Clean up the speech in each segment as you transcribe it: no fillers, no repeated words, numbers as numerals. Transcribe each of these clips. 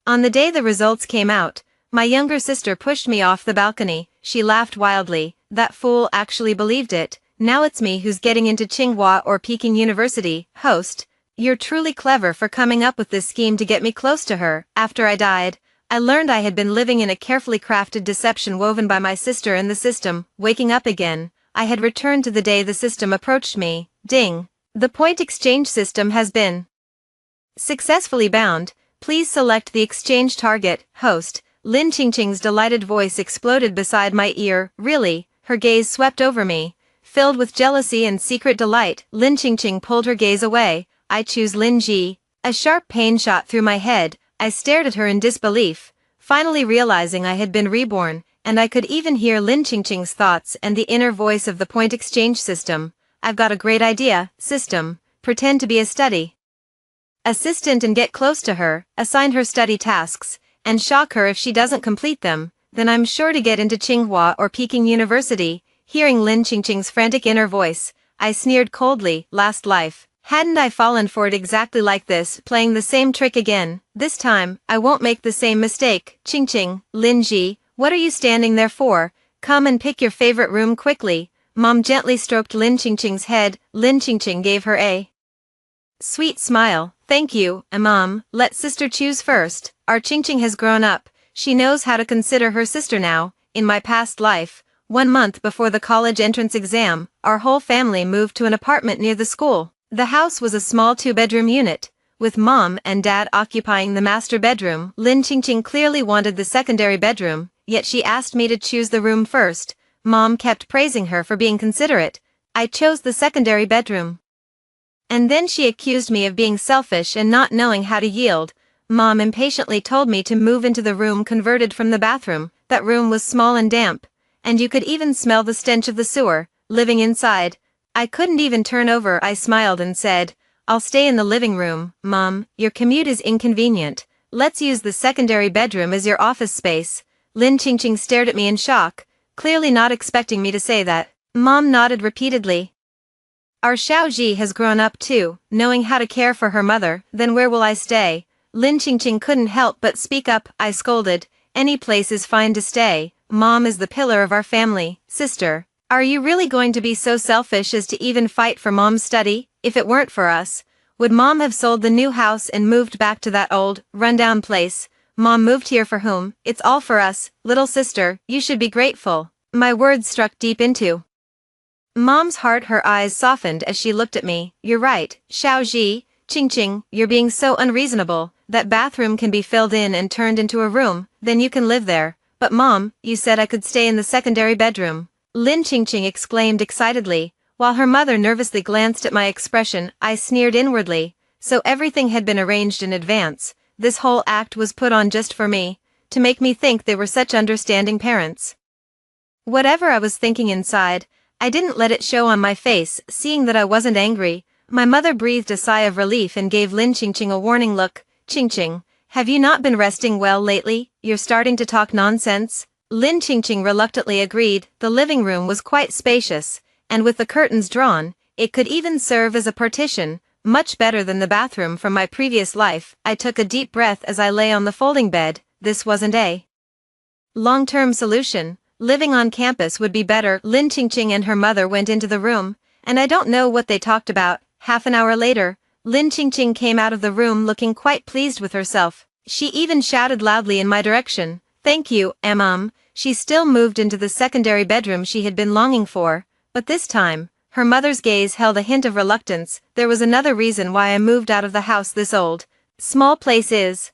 On the day the results came out, my younger sister pushed me off the balcony. She laughed wildly. That fool actually believed it. Now it's me who's getting into Tsinghua or Peking University. Host, you're truly clever for coming up with this scheme to get me close to her. After I died, I learned I had been living in a carefully crafted deception woven by my sister and the system. Waking up again, I had returned to the day the system approached me. Ding. The point exchange system has been successfully bound. Please select the exchange target. Host, Lin Qingqing's delighted voice exploded beside my ear. Really? Her gaze swept over me. Filled with jealousy and secret delight, Lin Qingqing pulled her gaze away. I choose Lin Ji. A sharp pain shot through my head. I stared at her in disbelief, finally realizing I had been reborn, and I could even hear Lin Qingqing's thoughts and the inner voice of the point exchange system. I've got a great idea. System, pretend to be a study assistant and get close to her, assign her study tasks, and shock her if she doesn't complete them. Then I'm sure to get into Tsinghua or Peking University. Hearing Lin Qingqing's frantic inner voice, I sneered coldly. Last life. Hadn't I fallen for it exactly like this, playing the same trick again? This time, I won't make the same mistake. Qingqing, Lin Ji, what are you standing there for? Come and pick your favorite room quickly. Mom gently stroked Lin Qingqing's head. Lin Qingqing gave her a sweet smile. Thank you, Mom. Let sister choose first. Our Qingqing has grown up. She knows how to consider her sister now. In my past life, 1 month before the college entrance exam, our whole family moved to an apartment near the school. The house was a small 2-bedroom unit, with Mom and Dad occupying the master bedroom. Lin Qingqing clearly wanted the secondary bedroom, yet she asked me to choose the room first. Mom kept praising her for being considerate. I chose the secondary bedroom. And then she accused me of being selfish and not knowing how to yield. Mom impatiently told me to move into the room converted from the bathroom. That room was small and damp, and you could even smell the stench of the sewer. Living inside, I couldn't even turn over. I smiled and said, I'll stay in the living room. Mom, your commute is inconvenient. Let's use the secondary bedroom as your office space. Lin Qingqing stared at me in shock, clearly not expecting me to say that. Mom nodded repeatedly. Our Xiaoji has grown up too, knowing how to care for her mother. Then where will I stay? Lin Qingqing couldn't help but speak up. I scolded. Any place is fine to stay. Mom is the pillar of our family. Sister, are you really going to be so selfish as to even fight for Mom's study? If it weren't for us, would Mom have sold the new house and moved back to that old, rundown place? Mom moved here for whom? It's all for us. Little sister, you should be grateful. My words struck deep into Mom's heart. Her eyes softened as she looked at me. You're right, Xiaoji. Qingqing, you're being so unreasonable. That bathroom can be filled in and turned into a room, then you can live there. But Mom, you said I could stay in the secondary bedroom. Lin Qingqing exclaimed excitedly, while her mother nervously glanced at my expression. I sneered inwardly. So everything had been arranged in advance. This whole act was put on just for me, to make me think they were such understanding parents. Whatever I was thinking inside, I didn't let it show on my face. Seeing that I wasn't angry, my mother breathed a sigh of relief and gave Lin Qingqing a warning look. Qingqing, have you not been resting well lately? You're starting to talk nonsense. Lin Qingqing reluctantly agreed. The living room was quite spacious, and with the curtains drawn, it could even serve as a partition, much better than the bathroom from my previous life. I took a deep breath as I lay on the folding bed. This wasn't a long-term solution. Living on campus would be better. Lin Qingqing and her mother went into the room, and I don't know what they talked about. Half an hour later, Lin Qingqing came out of the room looking quite pleased with herself. She even shouted loudly in my direction. Thank you, Mom. She still moved into the secondary bedroom she had been longing for, but this time, her mother's gaze held a hint of reluctance. There was another reason why I moved out of the house. This old, small place is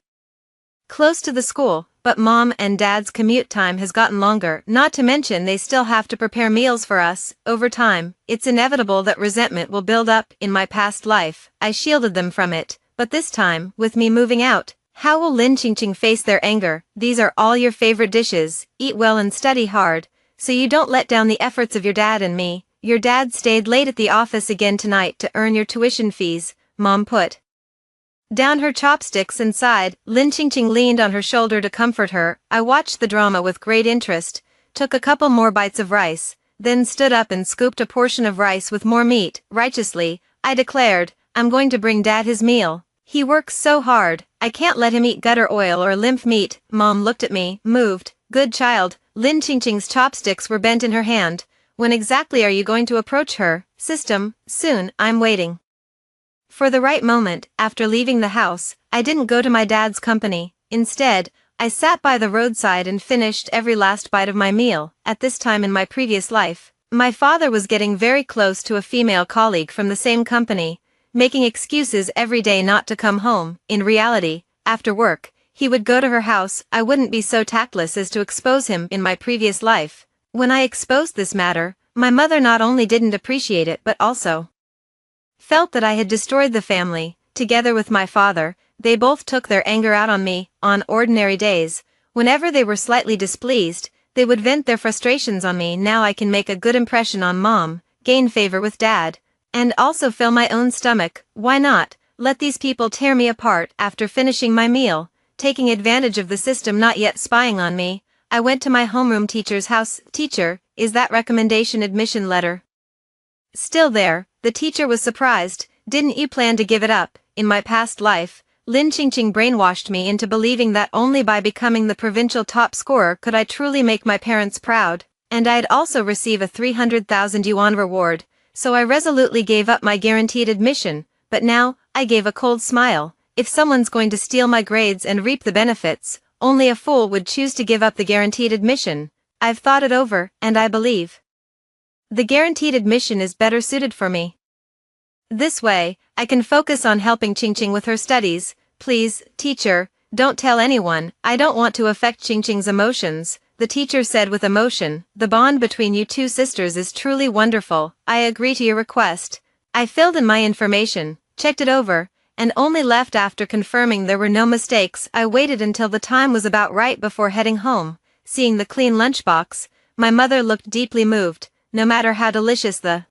close to the school, but Mom and Dad's commute time has gotten longer. Not to mention they still have to prepare meals for us. Over time, it's inevitable that resentment will build up. In my past life, I shielded them from it, but this time, with me moving out, how will Lin Qingqing face their anger? These are all your favorite dishes. Eat well and study hard, so you don't let down the efforts of your dad and me. Your dad stayed late at the office again tonight to earn your tuition fees. Mom put down her chopsticks and sighed. Lin Qingqing leaned on her shoulder to comfort her. I watched the drama with great interest, took a couple more bites of rice, then stood up and scooped a portion of rice with more meat. Righteously, I declared, I'm going to bring Dad his meal. He works so hard. I can't let him eat gutter oil or lymph meat. Mom looked at me, moved. Good child. Lin Qingqing's chopsticks were bent in her hand. When exactly are you going to approach her? System, soon, I'm waiting. For the right moment, after leaving the house, I didn't go to my dad's company. Instead, I sat by the roadside and finished every last bite of my meal. At this time in my previous life, my father was getting very close to a female colleague from the same company, making excuses every day not to come home. In reality, after work, he would go to her house. I wouldn't be so tactless as to expose him. In my previous life, when I exposed this matter, my mother not only didn't appreciate it but also felt that I had destroyed the family. Together with my father, they both took their anger out on me. On ordinary days, whenever they were slightly displeased, they would vent their frustrations on me. Now I can make a good impression on mom, gain favor with dad, and also fill my own stomach. Why not let these people tear me apart? After finishing my meal, taking advantage of the system not yet spying on me, I went to my homeroom teacher's house. Teacher, is that recommendation admission letter still there? The teacher was surprised. Didn't you plan to give it up? In my past life, Lin Qingqing brainwashed me into believing that only by becoming the provincial top scorer could I truly make my parents proud, and I'd also receive a 300,000 yuan reward, so I resolutely gave up my guaranteed admission. But now, I gave a cold smile. If someone's going to steal my grades and reap the benefits, only a fool would choose to give up the guaranteed admission. I've thought it over, and I believe the guaranteed admission is better suited for me. This way, I can focus on helping Qingqing with her studies. Please, teacher, don't tell anyone. I don't want to affect Qingqing's emotions, the teacher said with emotion. The bond between you two sisters is truly wonderful. I agree to your request. I filled in my information, checked it over, and only left after confirming there were no mistakes. I waited until the time was about right before heading home. Seeing the clean lunchbox, my mother looked deeply moved. No matter how delicious the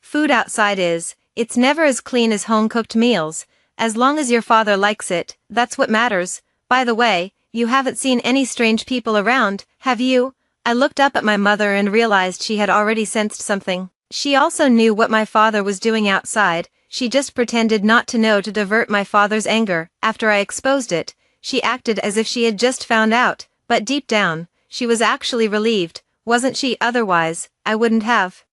food outside is, it's never as clean as home-cooked meals. As long as your father likes it, that's what matters. By the way, you haven't seen any strange people around, have you? I looked up at my mother and realized she had already sensed something. She also knew what my father was doing outside. She just pretended not to know to divert my father's anger. After I exposed it, she acted as if she had just found out, but deep down, she was actually relieved, wasn't she? Otherwise, I wouldn't have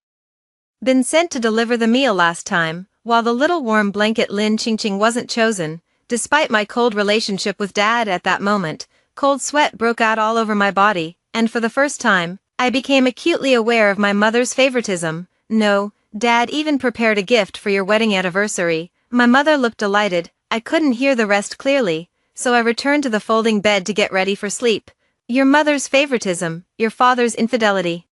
been sent to deliver the meal last time. While the little warm blanket Lin Qingqing wasn't chosen, despite my cold relationship with dad at that moment, cold sweat broke out all over my body, and for the first time, I became acutely aware of my mother's favoritism. No, Dad even prepared a gift for your wedding anniversary. My mother looked delighted. I couldn't hear the rest clearly, so I returned to the folding bed to get ready for sleep. Your mother's favoritism, your father's infidelity.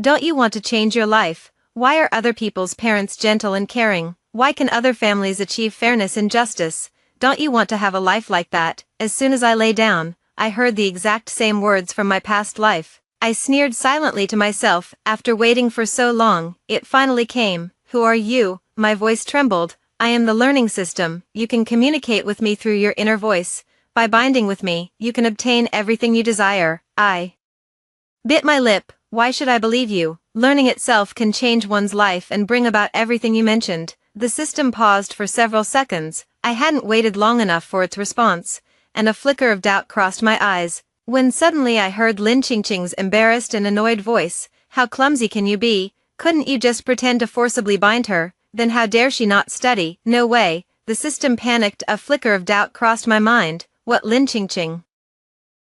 Don't you want to change your life? Why are other people's parents gentle and caring? Why can other families achieve fairness and justice? Don't you want to have a life like that? As soon as I lay down, I heard the exact same words from my past life. I sneered silently to myself. After waiting for so long, it finally came. Who are you? My voice trembled. I am the learning system. You can communicate with me through your inner voice. By binding with me, you can obtain everything you desire. I bit my lip. Why should I believe you? Learning itself can change one's life and bring about everything you mentioned. The system paused for several seconds. I hadn't waited long enough for its response, and a flicker of doubt crossed my eyes, when suddenly I heard Lin Qingqing's embarrassed and annoyed voice. How clumsy can you be? Couldn't you just pretend to forcibly bind her? Then how dare she not study? No way. The system panicked. A flicker of doubt crossed my mind. What Lin Qingqing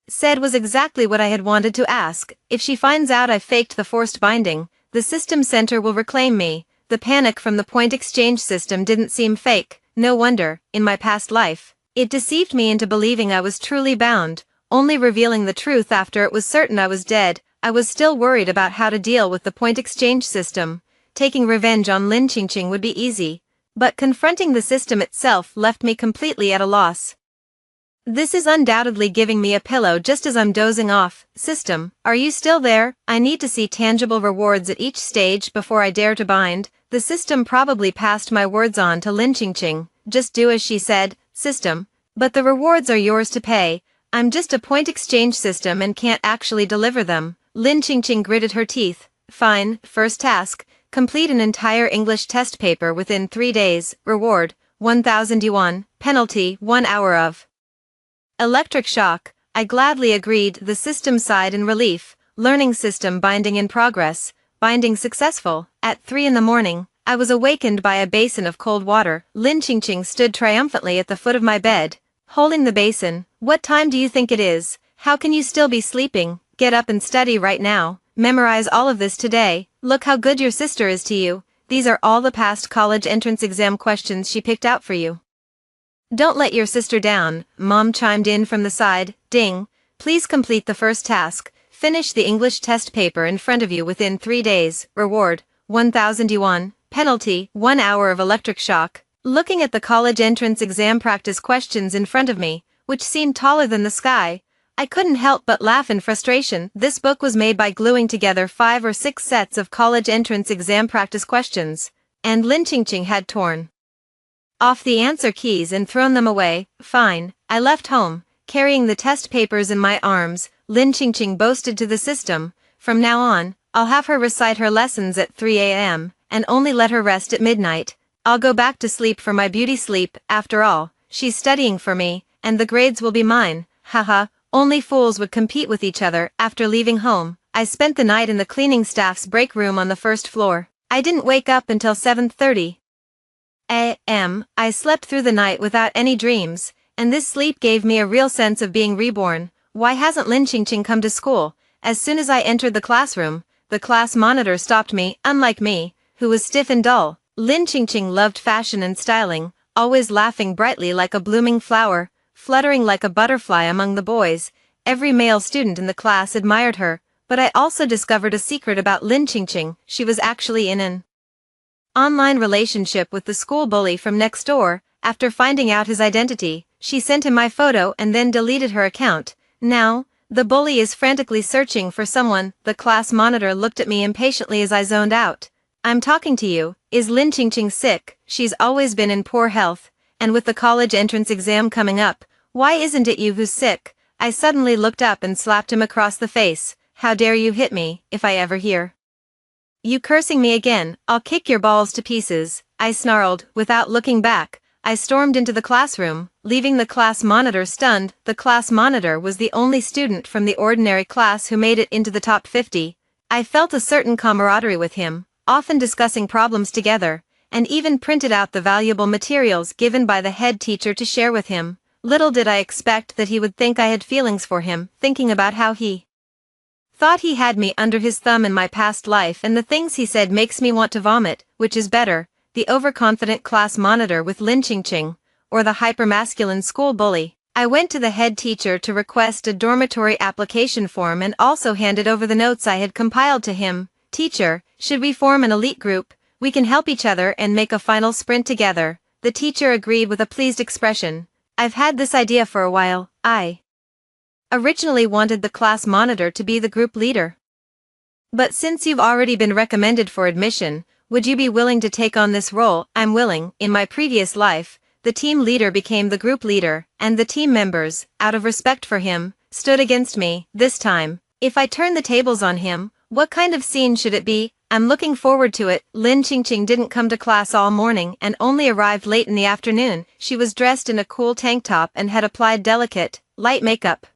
said was exactly what I had wanted to ask. If she finds out I faked the forced binding, the system center will reclaim me. The panic from the point exchange system didn't seem fake. No wonder, in my past life, it deceived me into believing I was truly bound, only revealing the truth after it was certain I was dead. I was still worried about how to deal with the point exchange system. Taking revenge on Lin Qingqing would be easy, but confronting the system itself left me completely at a loss. This is undoubtedly giving me a pillow just as I'm dozing off. System, are you still there? I need to see tangible rewards at each stage before I dare to bind. The system probably passed my words on to Lin Qingqing. Just do as she said, system. But the rewards are yours to pay. I'm just a point exchange system and can't actually deliver them. Lin Qingqing gritted her teeth. Fine, first task. Complete an entire English test paper within 3 days. Reward, 1,000 yuan, penalty, 1 hour of electric shock. I gladly agreed. The system sighed in relief. Learning system binding in progress, binding successful. At 3 in the morning, I was awakened by a basin of cold water. Lin Qingqing stood triumphantly at the foot of my bed, holding the basin. What time do you think it is? How can you still be sleeping? Get up and study right now. Memorize all of this today. Look how good your sister is to you. These are all the past college entrance exam questions she picked out for you. Don't let your sister down, Mom chimed in from the side. Ding. Please complete the first task. Finish the English test paper in front of you within 3 days. Reward, 1,000 yuan. Penalty, 1 hour of electric shock. Looking at the college entrance exam practice questions in front of me, which seemed taller than the sky, I couldn't help but laugh in frustration. This book was made by gluing together 5 or 6 sets of college entrance exam practice questions, and Lin Qingqing had torn off the answer keys and thrown them away. Fine, I left home, carrying the test papers in my arms. Lin Qingqing boasted to the system, from now on, I'll have her recite her lessons at 3 a.m., and only let her rest at midnight. I'll go back to sleep for my beauty sleep. After all, she's studying for me, and the grades will be mine. Haha, only fools would compete with each other. After leaving home, I spent the night in the cleaning staff's break room on the first floor. I didn't wake up until 7:30 a.m. I slept through the night without any dreams, and this sleep gave me a real sense of being reborn. Why hasn't Lin Qingqing come to school? As soon as I entered the classroom, the class monitor stopped me. Unlike me, who was stiff and dull, Lin Qingqing loved fashion and styling, always laughing brightly like a blooming flower, fluttering like a butterfly among the boys. Every male student in the class admired her, but I also discovered a secret about Lin Qingqing. She was actually in an online relationship with the school bully from next door. After finding out his identity, she sent him my photo and then deleted her account. Now, the bully is frantically searching for someone. The class monitor looked at me impatiently as I zoned out. I'm talking to you. Is Lin Qingqing sick? She's always been in poor health, and with the college entrance exam coming up, why isn't it you who's sick? I suddenly looked up and slapped him across the face. How dare you hit me? If I ever hear you cursing me again, I'll kick your balls to pieces, I snarled. Without looking back, I stormed into the classroom, leaving the class monitor stunned. The class monitor was the only student from the ordinary class who made it into the top 50. I felt a certain camaraderie with him, often discussing problems together, and even printed out the valuable materials given by the head teacher to share with him. Little did I expect that he would think I had feelings for him, thinking about how he thought he had me under his thumb in my past life, and the things he said makes me want to vomit. Which is better, the overconfident class monitor with Lin Qingqing, or the hypermasculine school bully? I went to the head teacher to request a dormitory application form and also handed over the notes I had compiled to him. Teacher, should we form an elite group? We can help each other and make a final sprint together. The teacher agreed with a pleased expression. I've had this idea for a while. I originally wanted the class monitor to be the group leader. But since you've already been recommended for admission, would you be willing to take on this role? I'm willing. In my previous life, the team leader became the group leader, and the team members, out of respect for him, stood against me. This time, if I turn the tables on him, what kind of scene should it be? I'm looking forward to it. Lin Qingqing didn't come to class all morning and only arrived late in the afternoon. She was dressed in a cool tank top and had applied delicate, light makeup.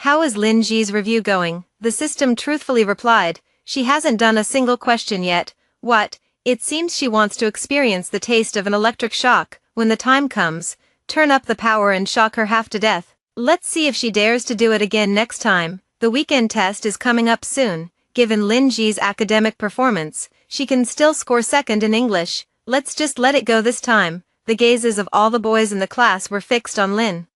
How is Lin Ji's review going? The system truthfully replied, she hasn't done a single question yet. What? It seems she wants to experience the taste of an electric shock. When the time comes, turn up the power and shock her half to death. Let's see if she dares to do it again next time. The weekend test is coming up soon. Given Lin Ji's academic performance, she can still score second in English. Let's just let it go this time. The gazes of all the boys in the class were fixed on Lin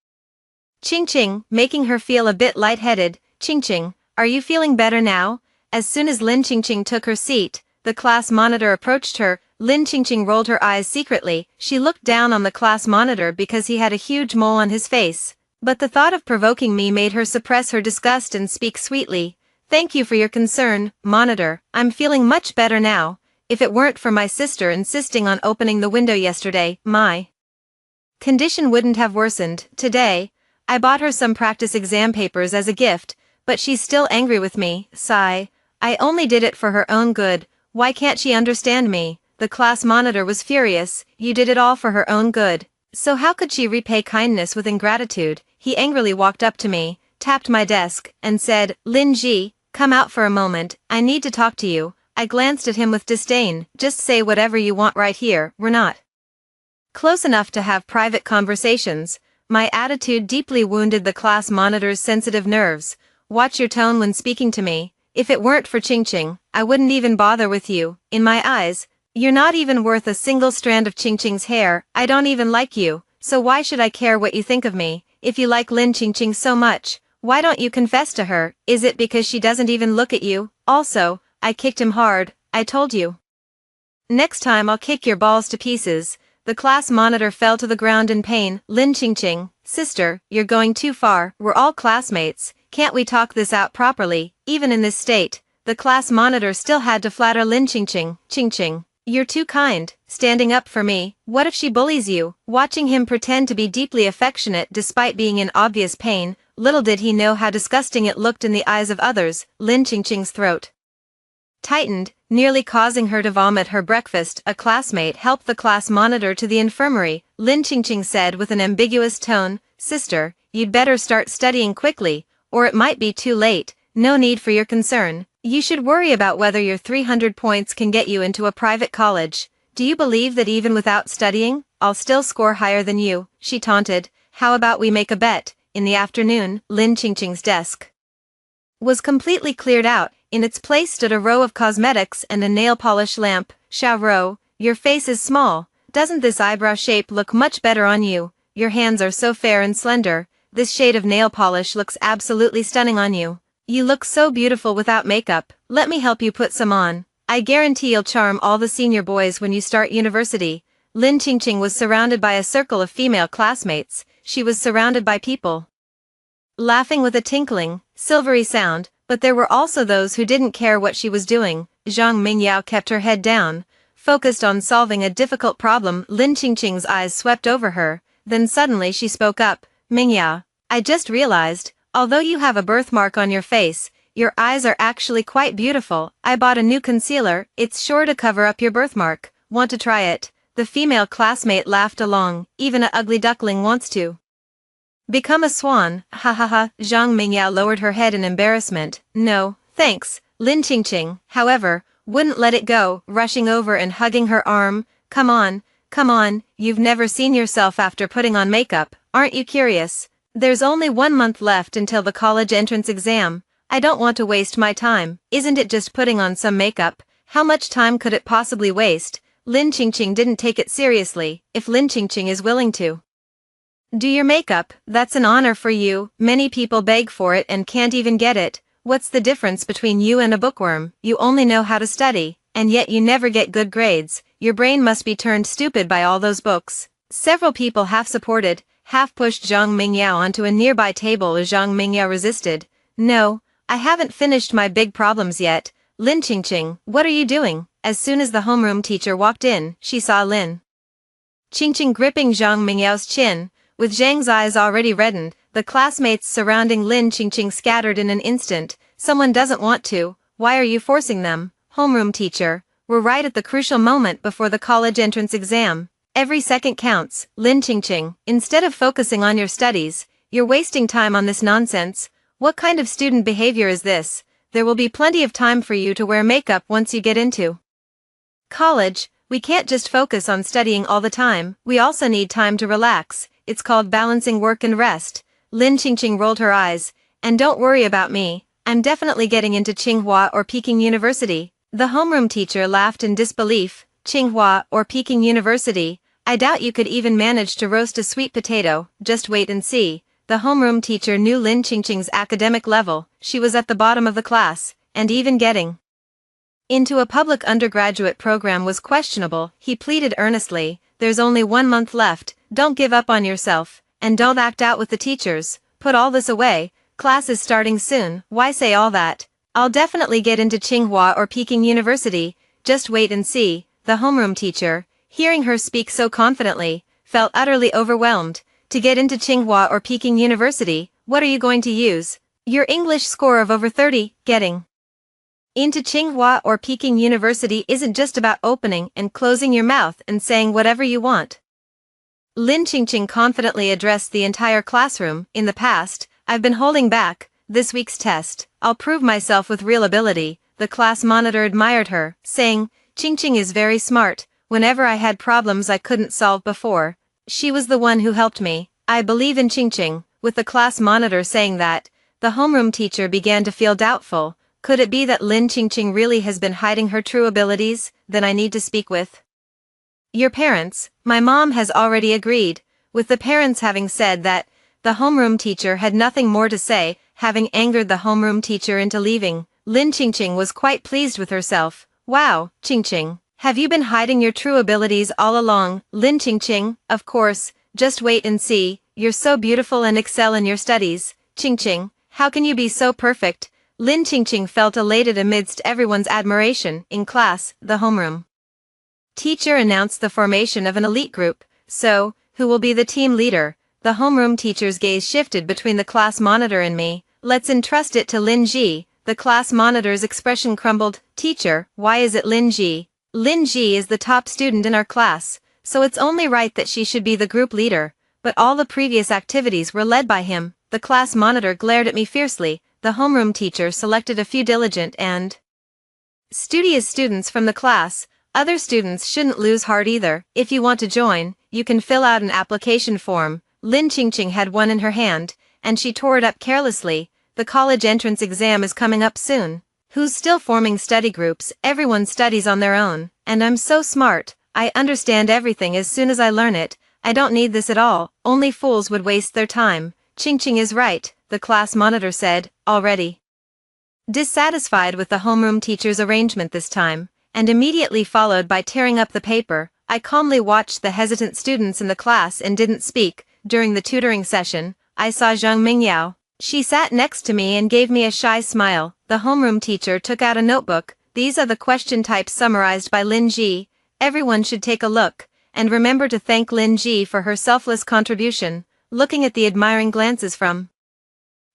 Qingqing, making her feel a bit lightheaded. Qingqing, are you feeling better now? As soon as Lin Qingqing took her seat, the class monitor approached her. Lin Qingqing rolled her eyes secretly. She looked down on the class monitor because he had a huge mole on his face. But the thought of provoking me made her suppress her disgust and speak sweetly. Thank you for your concern, monitor. I'm feeling much better now. If it weren't for my sister insisting on opening the window yesterday, my condition wouldn't have worsened. Today, I bought her some practice exam papers as a gift, but she's still angry with me. Sigh. I only did it for her own good. Why can't she understand me? The class monitor was furious. You did it all for her own good. So how could she repay kindness with ingratitude? He angrily walked up to me, tapped my desk, and said, Lin Ji, come out for a moment, I need to talk to you. I glanced at him with disdain. Just say whatever you want right here, we're not close enough to have private conversations. My attitude deeply wounded the class monitor's sensitive nerves. Watch your tone when speaking to me. If it weren't for Ching Ching, I wouldn't even bother with you. In my eyes, you're not even worth a single strand of Ching Ching's hair. I don't even like you, so why should I care what you think of me? If you like Lin Ching Ching so much, why don't you confess to her? Is it because she doesn't even look at you? Also, I kicked him hard, I told you. Next time I'll kick your balls to pieces. The class monitor fell to the ground in pain. Lin Ching Ching, sister, you're going too far. We're all classmates. Can't we talk this out properly? Even in this state, the class monitor still had to flatter Lin Ching Ching. Ching Ching, you're too kind, standing up for me. What if she bullies you? Watching him pretend to be deeply affectionate despite being in obvious pain, little did he know how disgusting it looked in the eyes of others. Lin Ching Ching's throat tightened, nearly causing her to vomit her breakfast. A classmate helped the class monitor to the infirmary. Lin Ching Ching said with an ambiguous tone, Sister, you'd better start studying quickly, or it might be too late. No need for your concern. You should worry about whether your 300 points can get you into a private college. Do you believe that even without studying, I'll still score higher than you? She taunted. How about we make a bet? In the afternoon, Lin Ching Ching's desk was completely cleared out. In its place stood a row of cosmetics and a nail polish lamp. Xiao Ro, your face is small. Doesn't this eyebrow shape look much better on you? Your hands are so fair and slender. This shade of nail polish looks absolutely stunning on you. You look so beautiful without makeup. Let me help you put some on. I guarantee you'll charm all the senior boys when you start university. Lin Ching Ching was surrounded by a circle of female classmates. She was surrounded by people laughing with a tinkling, silvery sound, but there were also those who didn't care what she was doing. Zhang Mingyao kept her head down, focused on solving a difficult problem. Lin Ching Ching's eyes swept over her, then suddenly she spoke up. Mingyao, I just realized, although you have a birthmark on your face, your eyes are actually quite beautiful. I bought a new concealer, it's sure to cover up your birthmark. Want to try it? The female classmate laughed along. Even a ugly duckling wants to become a swan. Ha ha ha. Zhang Mingyao lowered her head in embarrassment. No, thanks. Lin Ching Ching, however, wouldn't let it go, rushing over and hugging her arm. Come on, you've never seen yourself after putting on makeup, aren't you curious? There's only 1 month left until the college entrance exam. I don't want to waste my time. Isn't it just putting on some makeup? How much time could it possibly waste? Lin Ching Ching didn't take it seriously. If Lin Ching Ching is willing to do your makeup, that's an honor for you. Many people beg for it and can't even get it. What's the difference between you and a bookworm? You only know how to study, and yet you never get good grades. Your brain must be turned stupid by all those books. Several people half supported, half pushed Zhang Mingyao onto a nearby table as Zhang Mingyao resisted. No, I haven't finished my big problems yet. Lin Ching Ching, what are you doing? As soon as the homeroom teacher walked in, she saw Lin Ching Ching gripping Zhang Mingyao's chin. With Zhang's eyes already reddened, the classmates surrounding Lin Ching Ching scattered in an instant. Someone doesn't want to, why are you forcing them? Homeroom teacher, we're right at the crucial moment before the college entrance exam. Every second counts. Lin Ching Ching, instead of focusing on your studies, you're wasting time on this nonsense. What kind of student behavior is this? There will be plenty of time for you to wear makeup once you get into college. We can't just focus on studying all the time, we also need time to relax. It's called balancing work and rest. Lin Ching Ching rolled her eyes. And don't worry about me, I'm definitely getting into Tsinghua or Peking University. The homeroom teacher laughed in disbelief. Tsinghua or Peking University? I doubt you could even manage to roast a sweet potato. Just wait and see. The homeroom teacher knew Lin Ching Ching's academic level. She was at the bottom of the class, and even getting into a public undergraduate program was questionable. He pleaded earnestly, there's only 1 month left, don't give up on yourself, and don't act out with the teachers. Put all this away, class is starting soon. Why say all that? I'll definitely get into Tsinghua or Peking University, just wait and see. The homeroom teacher, hearing her speak so confidently, felt utterly overwhelmed. To get into Tsinghua or Peking University, what are you going to use? Your English score of over 30, getting Into Tsinghua or Peking University isn't just about opening and closing your mouth and saying whatever you want. Lin Qingqing confidently addressed the entire classroom. In the past, I've been holding back. This week's test, I'll prove myself with real ability. The class monitor admired her, saying, Qingqing is very smart. Whenever I had problems I couldn't solve before, she was the one who helped me. I believe in Qingqing. With the class monitor saying that, the homeroom teacher began to feel doubtful. Could it be that Lin Qingqing really has been hiding her true abilities? Then I need to speak with your parents. My mom has already agreed. With the parents having said that, the homeroom teacher had nothing more to say. Having angered the homeroom teacher into leaving, Lin Qingqing was quite pleased with herself. Wow, Qingqing, have you been hiding your true abilities all along? Lin Qingqing, of course, just wait and see. You're so beautiful and excel in your studies. Qingqing, how can you be so perfect? Lin Qingqing felt elated amidst everyone's admiration. In class, the homeroom teacher announced the formation of an elite group. So, who will be the team leader? The homeroom teacher's gaze shifted between the class monitor and me. Let's entrust it to Lin Ji. The class monitor's expression crumbled. Teacher, why is it Lin Ji? Lin Ji is the top student in our class, so it's only right that she should be the group leader. But all the previous activities were led by him. The class monitor glared at me fiercely. The homeroom teacher selected a few diligent and studious students from the class. Other students shouldn't lose heart either. If you want to join, you can fill out an application form. Lin Qingqing had one in her hand, and she tore it up carelessly. The college entrance exam is coming up soon. Who's still forming study groups? Everyone studies on their own, and I'm so smart. I understand everything as soon as I learn it. I don't need this at all. Only fools would waste their time. Qingqing is right, the class monitor said, already dissatisfied with the homeroom teacher's arrangement this time, and immediately followed by tearing up the paper. I calmly watched the hesitant students in the class and didn't speak. During the tutoring session, I saw Zhang Mingyao. She sat next to me and gave me a shy smile. The homeroom teacher took out a notebook. These are the question types summarized by Lin Ji. Everyone should take a look, and remember to thank Lin Ji for her selfless contribution. Looking at the admiring glances from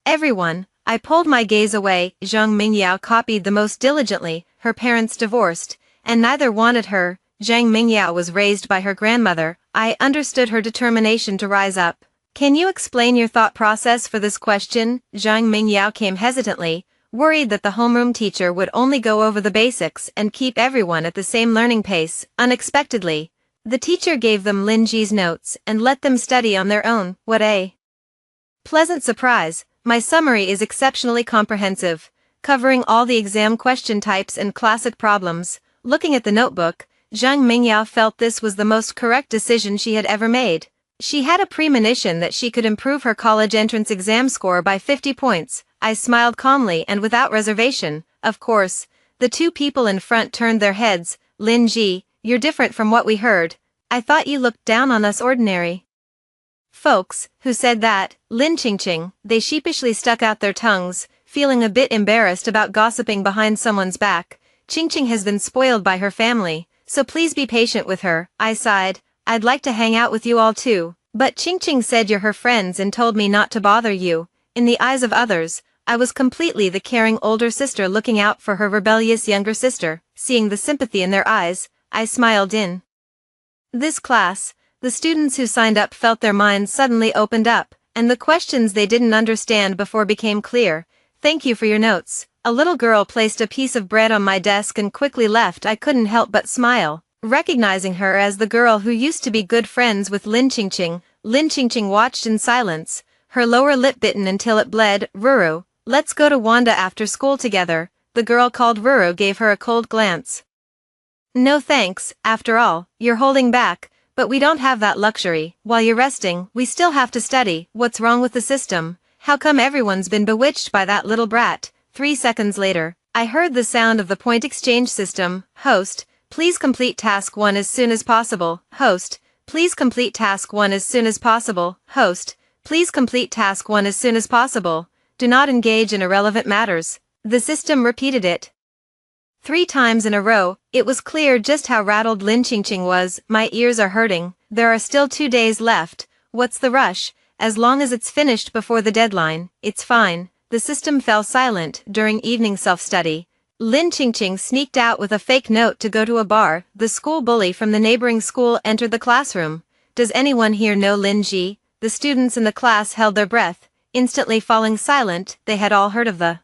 everyone, I pulled my gaze away. Zhang Mingyao copied the most diligently. Her parents divorced, and neither wanted her. Zhang Mingyao was raised by her grandmother. I understood her determination to rise up. Can you explain your thought process for this question? Zhang Mingyao came hesitantly, worried that the homeroom teacher would only go over the basics and keep everyone at the same learning pace. Unexpectedly, the teacher gave them Lin Ji's notes and let them study on their own. What a pleasant surprise! My summary is exceptionally comprehensive, covering all the exam question types and classic problems. Looking at the notebook, Zhang Mingyao felt this was the most correct decision she had ever made. She had a premonition that she could improve her college entrance exam score by 50 points. I smiled calmly and without reservation. Of course, the two people in front turned their heads. Lin Ji, you're different from what we heard. I thought you looked down on us ordinary folks. Who said that? Lin Qingqing. They sheepishly stuck out their tongues, feeling a bit embarrassed about gossiping behind someone's back. Qingqing has been spoiled by her family, so please be patient with her. I sighed. I'd like to hang out with you all too. But Qingqing said you're her friends and told me not to bother you. In the eyes of others, I was completely the caring older sister looking out for her rebellious younger sister. Seeing the sympathy in their eyes, I smiled in this class. The students who signed up felt their minds suddenly opened up, and the questions they didn't understand before became clear. Thank you for your notes. A little girl placed a piece of bread on my desk and quickly left. I couldn't help but smile, recognizing her as the girl who used to be good friends with Lin Qingqing. Lin Qingqing watched in silence, her lower lip bitten until it bled. Ruru, let's go to Wanda after school together. The girl called Ruru gave her a cold glance. No thanks, after all, you're holding back. But we don't have that luxury. While you're resting, we still have to study. What's wrong with the system? How come everyone's been bewitched by that little brat? 3 seconds later, I heard the sound of the point exchange system. Host, please complete task 1 as soon as possible. Host, please complete task 1 as soon as possible. Host, please complete task 1 as soon as possible. Do not engage in irrelevant matters. The system repeated it 3 times in a row. It was clear just how rattled Lin Qingqing was. My ears are hurting. There are still 2 days left. What's the rush? As long as it's finished before the deadline, it's fine. The system fell silent during evening self-study. Lin Qingqing sneaked out with a fake note to go to a bar. The school bully from the neighboring school entered the classroom. Does anyone here know Lin Ji? The students in the class held their breath, instantly falling silent. They had all heard of the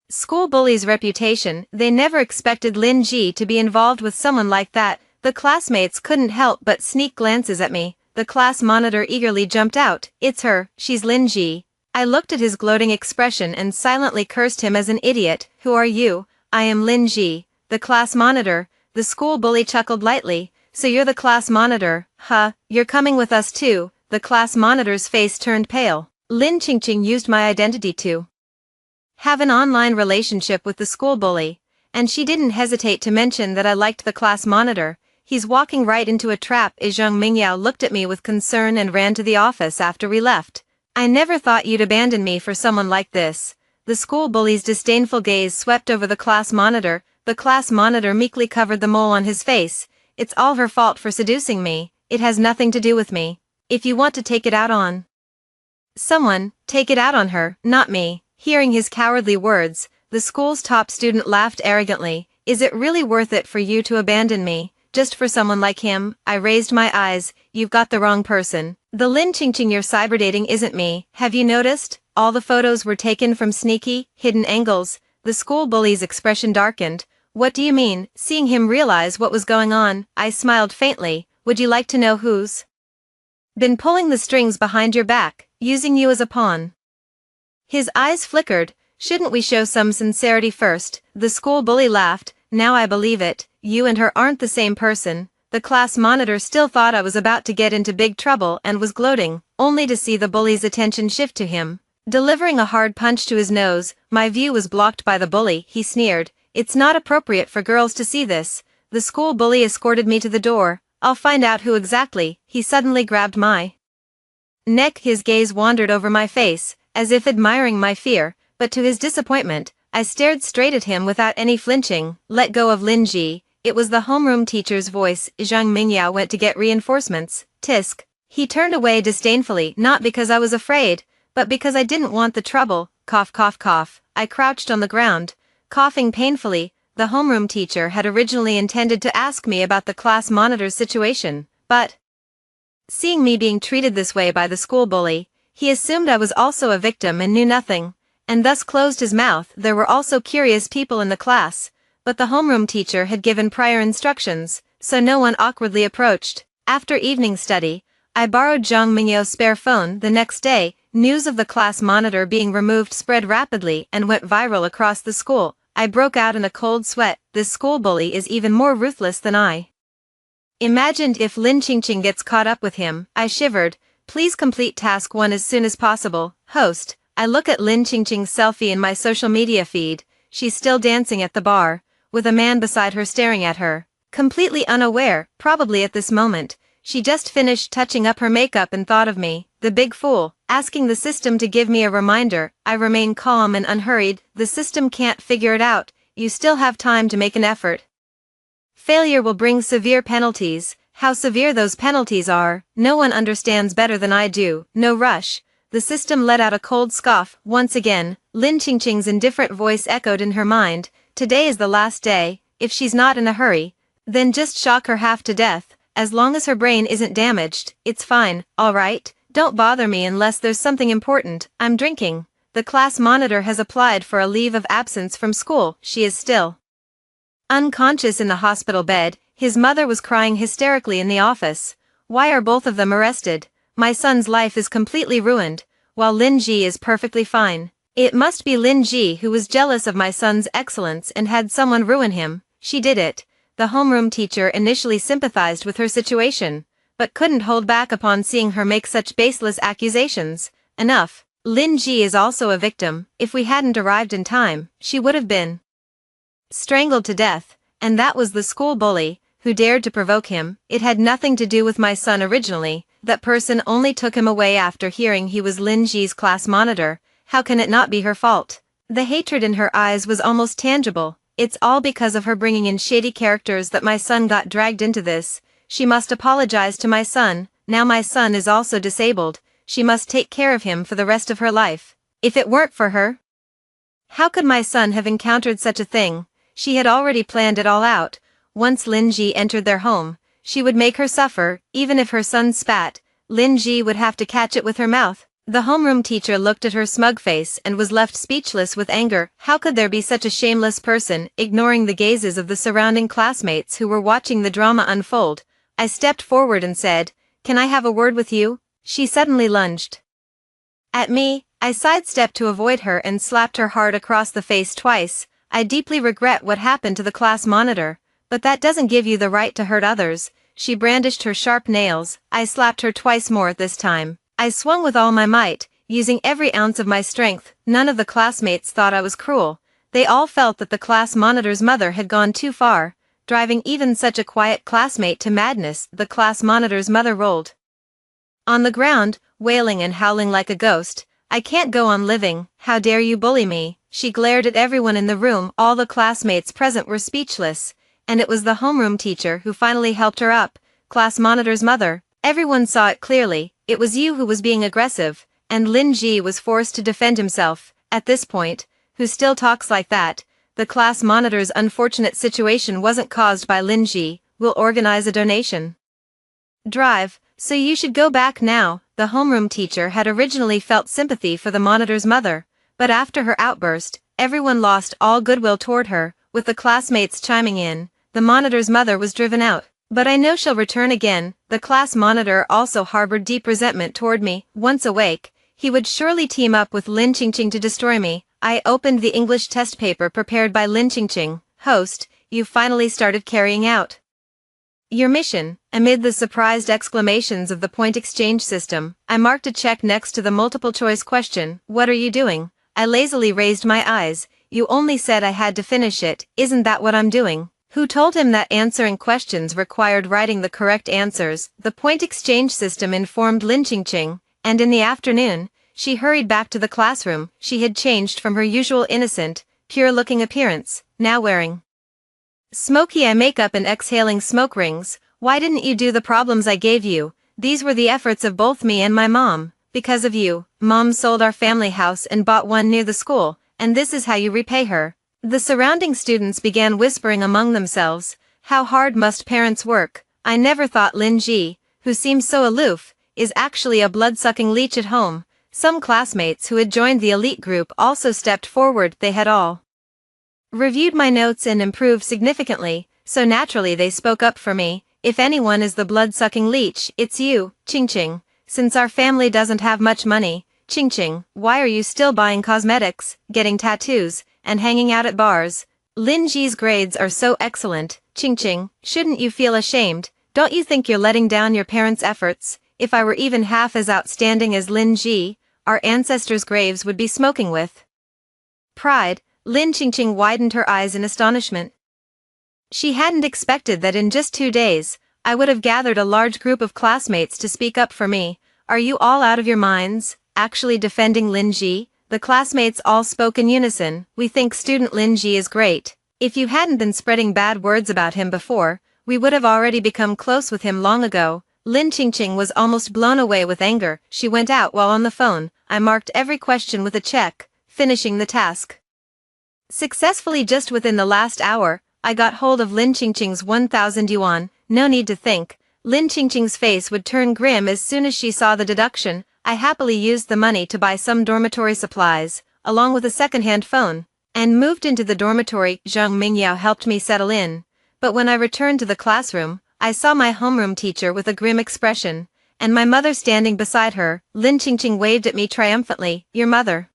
school bully's reputation. They never expected Lin Ji to be involved with someone like that. The classmates couldn't help but sneak glances at me. The class monitor eagerly jumped out. It's her, she's Lin Ji. I looked at his gloating expression and silently cursed him as an idiot. Who are you? I am Lin Ji, the class monitor. The school bully chuckled lightly. So you're the class monitor, huh? You're coming with us too. The class monitor's face turned pale. Lin Qingqing used my identity to have an online relationship with the school bully, and she didn't hesitate to mention that I liked the class monitor. He's walking right into a trap. Zhang Mingyao looked at me with concern and ran to the office after we left. I never thought you'd abandon me for someone like this. The school bully's disdainful gaze swept over the class monitor. The class monitor meekly covered the mole on his face. It's all her fault for seducing me. It has nothing to do with me. If you want to take it out on someone, take it out on her, not me. Hearing his cowardly words, the school's top student laughed arrogantly. Is it really worth it for you to abandon me, just for someone like him? I raised my eyes. You've got the wrong person. The Lin Qingqing you're cyberdating isn't me. Have you noticed? All the photos were taken from sneaky, hidden angles. The school bully's expression darkened. What do you mean? Seeing him realize what was going on, I smiled faintly. Would you like to know who's been pulling the strings behind your back, using you as a pawn? His eyes flickered. Shouldn't we show some sincerity first? The school bully laughed. Now I believe it. You and her aren't the same person. The class monitor still thought I was about to get into big trouble and was gloating, only to see the bully's attention shift to him. Delivering a hard punch to his nose, my view was blocked by the bully. He sneered. It's not appropriate for girls to see this. The school bully escorted me to the door. I'll find out who exactly. He suddenly grabbed my neck. His gaze wandered over my face, as if admiring my fear, but to his disappointment, I stared straight at him without any flinching. Let go of Lin Ji. It was the homeroom teacher's voice. Zhang Mingyao went to get reinforcements. Tisk. He turned away disdainfully, not because I was afraid, but because I didn't want the trouble. Cough, cough, cough. I crouched on the ground, coughing painfully. The homeroom teacher had originally intended to ask me about the class monitor's situation, but seeing me being treated this way by the school bully, he assumed I was also a victim and knew nothing, and thus closed his mouth. There were also curious people in the class, but the homeroom teacher had given prior instructions, so no one awkwardly approached. After evening study, I borrowed Zhang Mingyao's spare phone. The next day, news of the class monitor being removed spread rapidly and went viral across the school. I broke out in a cold sweat. This school bully is even more ruthless than I imagined. If Lin Qingqing gets caught up with him, I shivered. Please complete task 1 as soon as possible. Host. I look at Lin Qingqing's selfie in my social media feed. She's still dancing at the bar, with a man beside her staring at her, completely unaware. Probably at this moment, she just finished touching up her makeup and thought of me, the big fool, asking the system to give me a reminder. I remain calm and unhurried. The system can't figure it out. You still have time to make an effort. Failure will bring severe penalties. How severe those penalties are, no one understands better than I do. No rush. The system let out a cold scoff. Once again, Lin Qingqing's indifferent voice echoed in her mind. Today is the last day. If she's not in a hurry, then just shock her half to death. As long as her brain isn't damaged, it's fine. All right, don't bother me unless there's something important. I'm drinking. The class monitor has applied for a leave of absence from school. She is still unconscious in the hospital bed. His mother was crying hysterically in the office. Why are both of them arrested? My son's life is completely ruined, while Lin Ji is perfectly fine. It must be Lin Ji who was jealous of my son's excellence and had someone ruin him. She did it. The homeroom teacher initially sympathized with her situation, but couldn't hold back upon seeing her make such baseless accusations. Enough. Lin Ji is also a victim. If we hadn't arrived in time, she would have been strangled to death, and that was the school bully who dared to provoke him. It had nothing to do with my son originally. That person only took him away after hearing he was Lin Ji's class monitor. How can it not be her fault? The hatred in her eyes was almost tangible. It's all because of her bringing in shady characters that my son got dragged into this. She must apologize to my son. Now my son is also disabled. She must take care of him for the rest of her life. If it weren't for her How could my son have encountered such a thing? She had already planned it all out. Once Lin Ji entered their home, she would make her suffer. Even if her son spat, Lin Ji would have to catch it with her mouth. The homeroom teacher looked at her smug face and was left speechless with anger. How could there be such a shameless person? Ignoring the gazes of the surrounding classmates who were watching the drama unfold, I stepped forward and said, "Can I have a word with you?" She suddenly lunged at me. I sidestepped to avoid her and slapped her hard across the face twice. I deeply regret what happened to the class monitor, but that doesn't give you the right to hurt others. She brandished her sharp nails. I slapped her twice more this time. I swung with all my might, using every ounce of my strength. None of the classmates thought I was cruel. They all felt that the class monitor's mother had gone too far, driving even such a quiet classmate to madness. The class monitor's mother rolled on the ground, wailing and howling like a ghost. "I can't go on living. How dare you bully me?" She glared at everyone in the room. All the classmates present were speechless, and it was the homeroom teacher who finally helped her up. "Class monitor's mother, everyone saw it clearly. It was you who was being aggressive," and Lin Ji was forced to defend himself. At this point, "Who still talks like that?" The class monitor's unfortunate situation wasn't caused by Lin Ji. "We'll organize a donation drive, so you should go back now." The homeroom teacher had originally felt sympathy for the monitor's mother, but after her outburst, everyone lost all goodwill toward her. With the classmates chiming in, the monitor's mother was driven out. "But I know she'll return again." The class monitor also harbored deep resentment toward me. Once awake, he would surely team up with Lin Qingqing to destroy me. I opened the English test paper prepared by Lin Qingqing. "Host, you finally started carrying out your mission." Amid the surprised exclamations of the point exchange system, I marked a check next to the multiple choice question. "What are you doing?" I lazily raised my eyes. "You only said I had to finish it. Isn't that what I'm doing?" Who told him that answering questions required writing the correct answers? The point exchange system informed Lin Qingqing, and in the afternoon, she hurried back to the classroom. She had changed from her usual innocent, pure-looking appearance, now wearing smoky eye makeup and exhaling smoke rings. "Why didn't you do the problems I gave you?" "These were the efforts of both me and my mom. Because of you, Mom sold our family house and bought one near the school, and this is how you repay her." The surrounding students began whispering among themselves, "How hard must parents work?" I never thought Lin Ji, who seems so aloof, is actually a blood-sucking leech at home. Some classmates who had joined the elite group also stepped forward. They had all reviewed my notes and improved significantly, so naturally they spoke up for me. "If anyone is the blood-sucking leech, it's you, Qingqing. Since our family doesn't have much money, Qingqing, why are you still buying cosmetics, getting tattoos, and hanging out at bars?" "Lin Ji's grades are so excellent, Qingqing, shouldn't you feel ashamed? Don't you think you're letting down your parents' efforts? If I were even half as outstanding as Lin Ji, our ancestors' graves would be smoking with pride." Lin Qingqing widened her eyes in astonishment. She hadn't expected that in just 2 days, I would have gathered a large group of classmates to speak up for me. "Are you all out of your minds, actually defending Lin Ji?" The classmates all spoke in unison. "We think student Lin Ji is great. If you hadn't been spreading bad words about him before, we would have already become close with him long ago." Lin Qingqing was almost blown away with anger. She went out while on the phone. I marked every question with a check, finishing the task successfully. Just within the last hour, I got hold of Lin Qingqing's 1,000 yuan. No need to think. Lin Qingqing's face would turn grim as soon as she saw the deduction. I happily used the money to buy some dormitory supplies, along with a second-hand phone, and moved into the dormitory. Zhang Mingyao helped me settle in, but when I returned to the classroom, I saw my homeroom teacher with a grim expression, and my mother standing beside her. Lin Qingqing waved at me triumphantly. "Your mother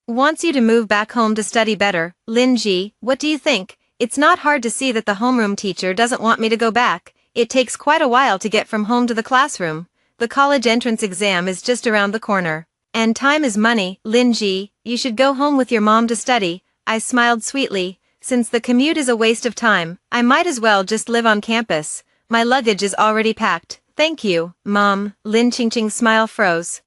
wants you to move back home to study better." "Lin Ji, what do you think?" It's not hard to see that the homeroom teacher doesn't want me to go back. It takes quite a while to get from home to the classroom. The college entrance exam is just around the corner. And time is money. "Lin Ji, you should go home with your mom to study." I smiled sweetly. Since the commute is a waste of time, I might as well just live on campus. My luggage is already packed. "Thank you, Mom." Lin Qingqing's smile froze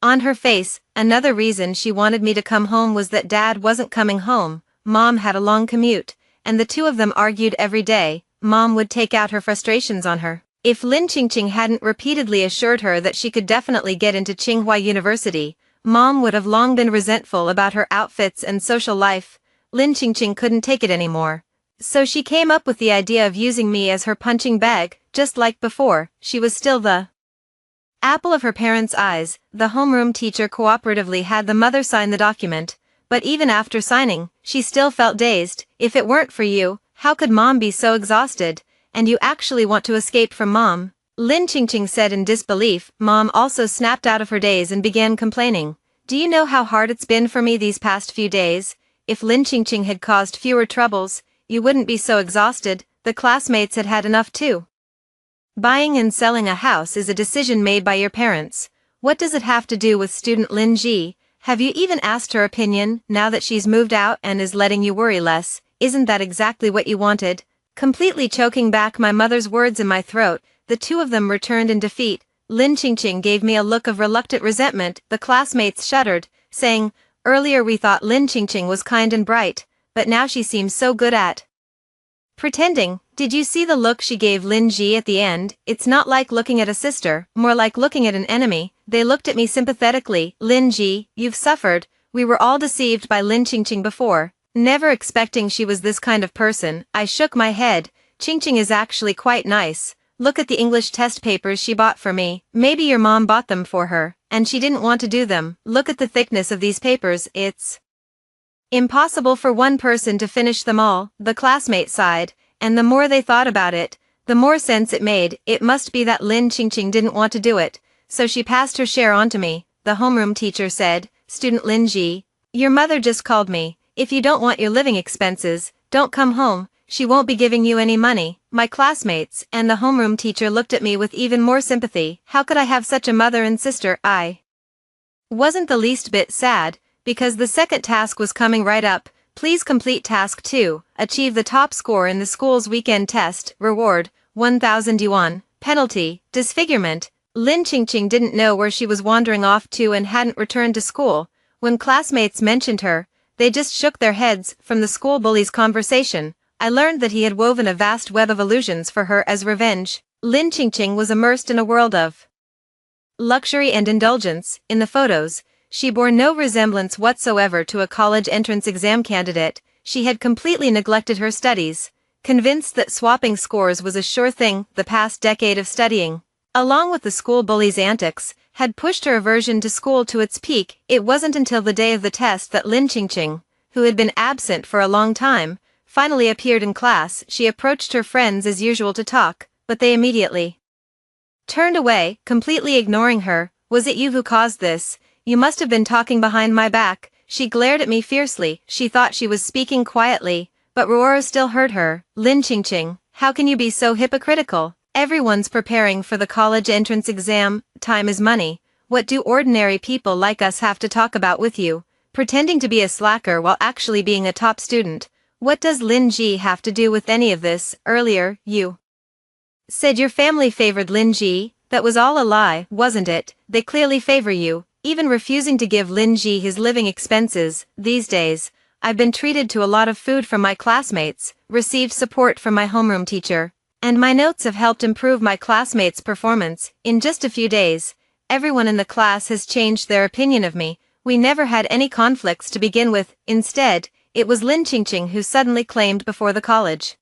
on her face. Another reason she wanted me to come home was that Dad wasn't coming home. Mom had a long commute, and the two of them argued every day. Mom would take out her frustrations on her. If Lin Qingqing hadn't repeatedly assured her that she could definitely get into Tsinghua University, Mom would have long been resentful about her outfits and social life. Lin Qingqing couldn't take it anymore. So she came up with the idea of using me as her punching bag, just like before. She was still the apple of her parents' eyes. The homeroom teacher cooperatively had the mother sign the document, but even after signing, she still felt dazed. If it weren't for you, how could Mom be so exhausted? And you actually want to escape from Mom? Lin Qingqing said in disbelief. Mom also snapped out of her daze and began complaining. Do you know how hard it's been for me these past few days? If Lin Qingqing had caused fewer troubles, you wouldn't be so exhausted. The classmates had had enough too. Buying and selling a house is a decision made by your parents. What does it have to do with student Lin Ji? Have you even asked her opinion, now that she's moved out and is letting you worry less? Isn't that exactly what you wanted? Completely choking back my mother's words in my throat, the two of them returned in defeat. Lin Qingqing gave me a look of reluctant resentment. The classmates shuddered, saying, earlier we thought Lin Qingqing was kind and bright, but now she seems so good at pretending. Did you see the look she gave Lin Ji at the end? It's not like looking at a sister, more like looking at an enemy. They looked at me sympathetically. Lin Ji, you've suffered. We were all deceived by Lin Qingqing before, never expecting she was this kind of person. I shook my head. Qingqing is actually quite nice. Look at the English test papers she bought for me. Maybe your mom bought them for her, and she didn't want to do them. Look at the thickness of these papers. It's impossible for one person to finish them all. The classmate sighed, and the more they thought about it, the more sense it made. It must be that Lin Qingqing didn't want to do it, so she passed her share on to me. The homeroom teacher said, Student Lin Ji, your mother just called me. If you don't want your living expenses, don't come home. She won't be giving you any money. My classmates and the homeroom teacher looked at me with even more sympathy. How could I have such a mother and sister? I wasn't the least bit sad, because the second task was coming right up. Please complete task 2, achieve the top score in the school's weekend test. Reward, 1,000 yuan. Penalty, disfigurement. Lin Qingqing didn't know where she was wandering off to and hadn't returned to school. When classmates mentioned her, they just shook their heads. From the school bully's conversation, I learned that he had woven a vast web of illusions for her as revenge. Lin Qingqing was immersed in a world of luxury and indulgence. In the photos, she bore no resemblance whatsoever to a college entrance exam candidate. She had completely neglected her studies, convinced that swapping scores was a sure thing. The past decade of studying, along with the school bully's antics, had pushed her aversion to school to its peak. It wasn't until the day of the test that Lin Qingqing, who had been absent for a long time, finally appeared in class. She approached her friends as usual to talk, but they immediately turned away, completely ignoring her. Was it you who caused this? You must have been talking behind my back. She glared at me fiercely. She thought she was speaking quietly, but Ruoro still heard her. Lin Qingqing, how can you be so hypocritical? Everyone's preparing for the college entrance exam. Time is money. What do ordinary people like us have to talk about with you? Pretending to be a slacker while actually being a top student. What does Lin Ji have to do with any of this? Earlier, you said your family favored Lin Ji. That was all a lie, wasn't it? They clearly favor you, even refusing to give Lin Ji his living expenses. These days, I've been treated to a lot of food from my classmates, received support from my homeroom teacher, and my notes have helped improve my classmates' performance. In just a few days, everyone in the class has changed their opinion of me. We never had any conflicts to begin with. Instead, it was Lin Qingqing who suddenly claimed before the college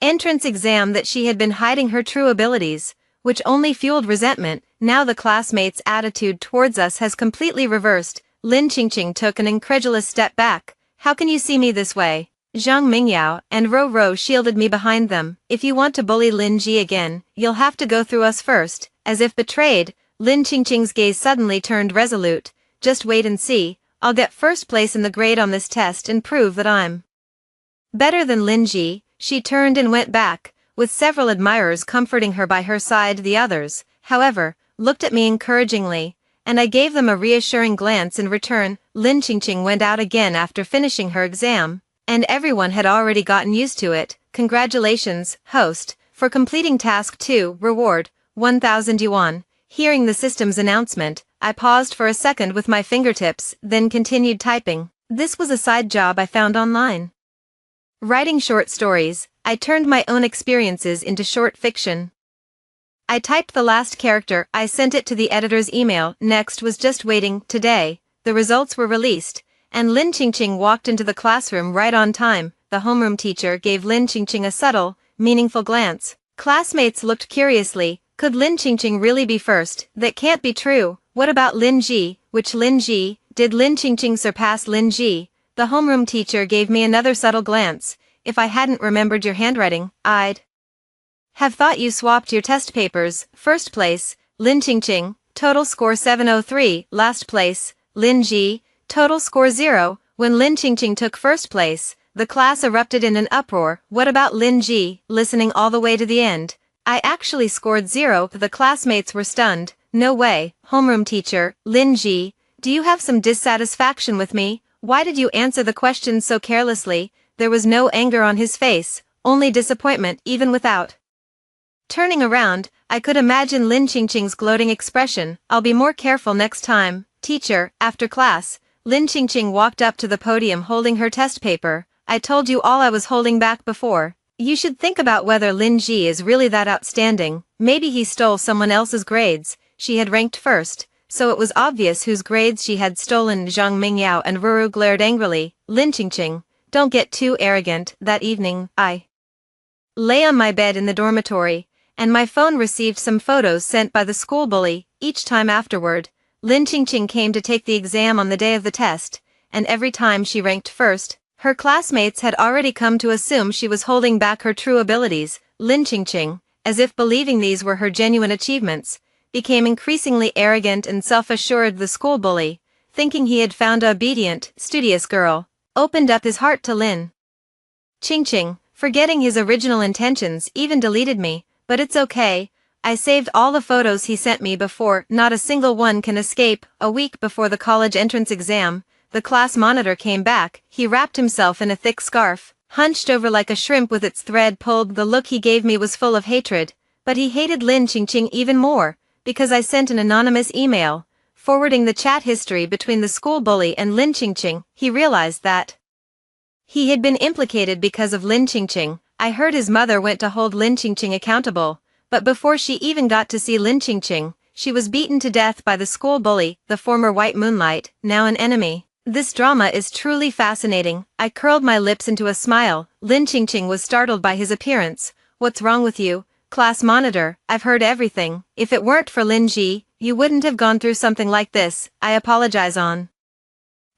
entrance exam that she had been hiding her true abilities, which only fueled resentment. Now the classmates' attitude towards us has completely reversed. Lin Qingqing took an incredulous step back. How can you see me this way? Zhang Mingyao and Ro Ro shielded me behind them. If you want to bully Lin Ji again, you'll have to go through us first. As if betrayed, Lin Qingqing's gaze suddenly turned resolute. Just wait and see. I'll get first place in the grade on this test and prove that I'm better than Lin Ji. She turned and went back, with several admirers comforting her by her side. The others, however, looked at me encouragingly, and I gave them a reassuring glance in return. Lin Qingqing went out again after finishing her exam, and everyone had already gotten used to it. Congratulations, host, for completing task 2, reward, 1,000 yuan. Hearing the system's announcement, I paused for a second with my fingertips, then continued typing. This was a side job I found online. Writing short stories. I turned my own experiences into short fiction. I typed the last character, I sent it to the editor's email, next was just waiting. Today, the results were released, and Lin Qingqing walked into the classroom right on time. The homeroom teacher gave Lin Qingqing a subtle, meaningful glance. Classmates looked curiously. Could Lin Qingqing really be first? That can't be true. What about Lin Ji? Which Lin Ji? Did Lin Qingqing surpass Lin Ji? The homeroom teacher gave me another subtle glance. If I hadn't remembered your handwriting, I'd have thought you swapped your test papers. First place, Lin Qingqing, total score 703. Last place, Lin Ji, total score 0. When Lin Qingqing took first place, the class erupted in an uproar. What about Lin Ji? Listening all the way to the end, I actually scored 0. The classmates were stunned. No way. Homeroom teacher, Lin Ji, do you have some dissatisfaction with me? Why did you answer the question so carelessly? There was no anger on his face, only disappointment. Even without turning around, I could imagine Lin Qingqing's gloating expression. I'll be more careful next time. Teacher, after class, Lin Qingqing walked up to the podium holding her test paper. I told you all I was holding back before. You should think about whether Lin Ji is really that outstanding. Maybe he stole someone else's grades. She had ranked first, so it was obvious whose grades she had stolen. Zhang Mingyao and Ruru glared angrily. Lin Qingqing, don't get too arrogant. That evening, I lay on my bed in the dormitory, and my phone received some photos sent by the school bully. Each time afterward, Lin Qingqing came to take the exam on the day of the test, and every time she ranked first, her classmates had already come to assume she was holding back her true abilities. Lin Qingqing, as if believing these were her genuine achievements, became increasingly arrogant and self-assured. The school bully, thinking he had found a obedient, studious girl, opened up his heart to Lin Qingqing, forgetting his original intentions, even deleted me. But it's okay, I saved all the photos he sent me before. Not a single one can escape. A week before the college entrance exam, the class monitor came back. He wrapped himself in a thick scarf, hunched over like a shrimp with its thread pulled. The look he gave me was full of hatred, but he hated Lin Qingqing even more, because I sent an anonymous email, forwarding the chat history between the school bully and Lin Qingqing. He realized that he had been implicated because of Lin Qingqing. I heard his mother went to hold Lin Qingqing accountable, but before she even got to see Lin Qingqing, she was beaten to death by the school bully, the former White Moonlight, now an enemy. This drama is truly fascinating. I curled my lips into a smile. Lin Qingqing was startled by his appearance. What's wrong with you? Class monitor, I've heard everything. If it weren't for Lin Ji, you wouldn't have gone through something like this. I apologize on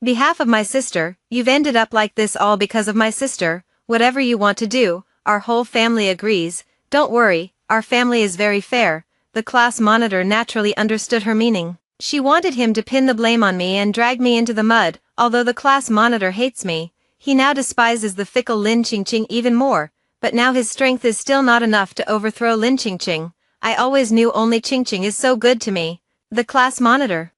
behalf of my sister. You've ended up like this all because of my sister. Whatever you want to do, our whole family agrees. Don't worry, our family is very fair. The class monitor naturally understood her meaning. She wanted him to pin the blame on me and drag me into the mud. Although the class monitor hates me, he now despises the fickle Lin Qingqing even more. But now his strength is still not enough to overthrow Lin Qingqing. I always knew only Qingqing is so good to me. The class monitor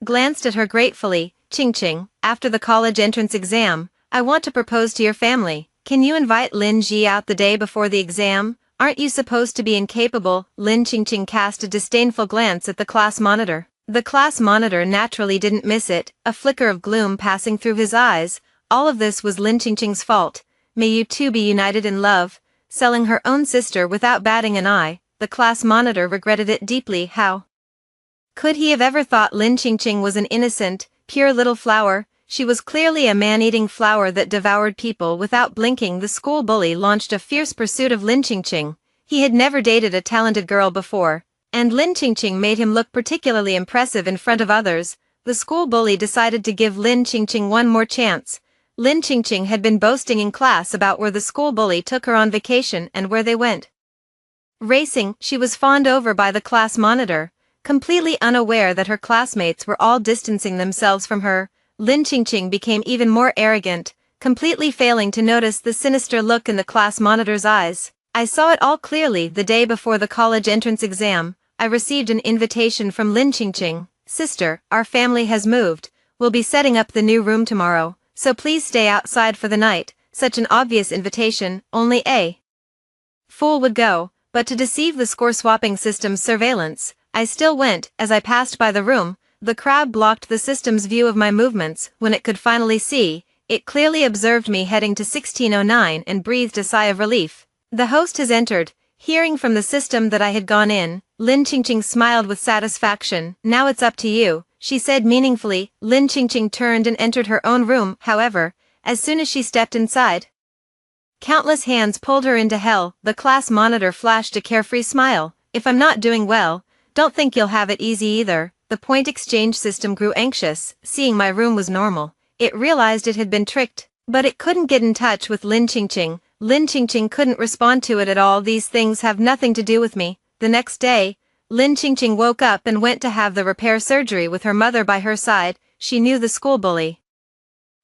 glanced at her gratefully. Qingqing, after the college entrance exam, I want to propose to your family. Can you invite Lin Ji out the day before the exam? Aren't you supposed to be incapable? Lin Qingqing cast a disdainful glance at the class monitor. The class monitor naturally didn't miss it, a flicker of gloom passing through his eyes. All of this was Lin Qingqing's fault. May you two be united in love. Selling her own sister without batting an eye, the class monitor regretted it deeply. How could he have ever thought Lin Qingqing was an innocent, pure little flower? She was clearly a man-eating flower that devoured people without blinking. The school bully launched a fierce pursuit of Lin Qingqing. He had never dated a talented girl before, and Lin Qingqing made him look particularly impressive in front of others. The school bully decided to give Lin Qingqing one more chance. Lin Qingqing had been boasting in class about where the school bully took her on vacation and where they went racing. She was fawned over by the class monitor, completely unaware that her classmates were all distancing themselves from her. Lin Qingqing became even more arrogant, completely failing to notice the sinister look in the class monitor's eyes. I saw it all clearly. The day before the college entrance exam, I received an invitation from Lin Qingqing. Sister, our family has moved. We'll be setting up the new room tomorrow, so please stay outside for the night. Such an obvious invitation, only a fool would go, but to deceive the score-swapping system's surveillance, I still went. As I passed by the room, the crowd blocked the system's view of my movements. When it could finally see, it clearly observed me heading to 1609 and breathed a sigh of relief. The host has entered. Hearing from the system that I had gone in, Lin Qingqing smiled with satisfaction. "Now it's up to you," she said meaningfully. Lin Qingqing turned and entered her own room. However, as soon as she stepped inside, countless hands pulled her into hell. The class monitor flashed a carefree smile. "If I'm not doing well, don't think you'll have it easy either." The point exchange system grew anxious, seeing my room was normal. It realized it had been tricked, but it couldn't get in touch with Lin Qingqing. Lin Qingqing couldn't respond to it at all. "These things have nothing to do with me." The next day, Lin Qingqing woke up and went to have the repair surgery with her mother by her side. She knew the school bully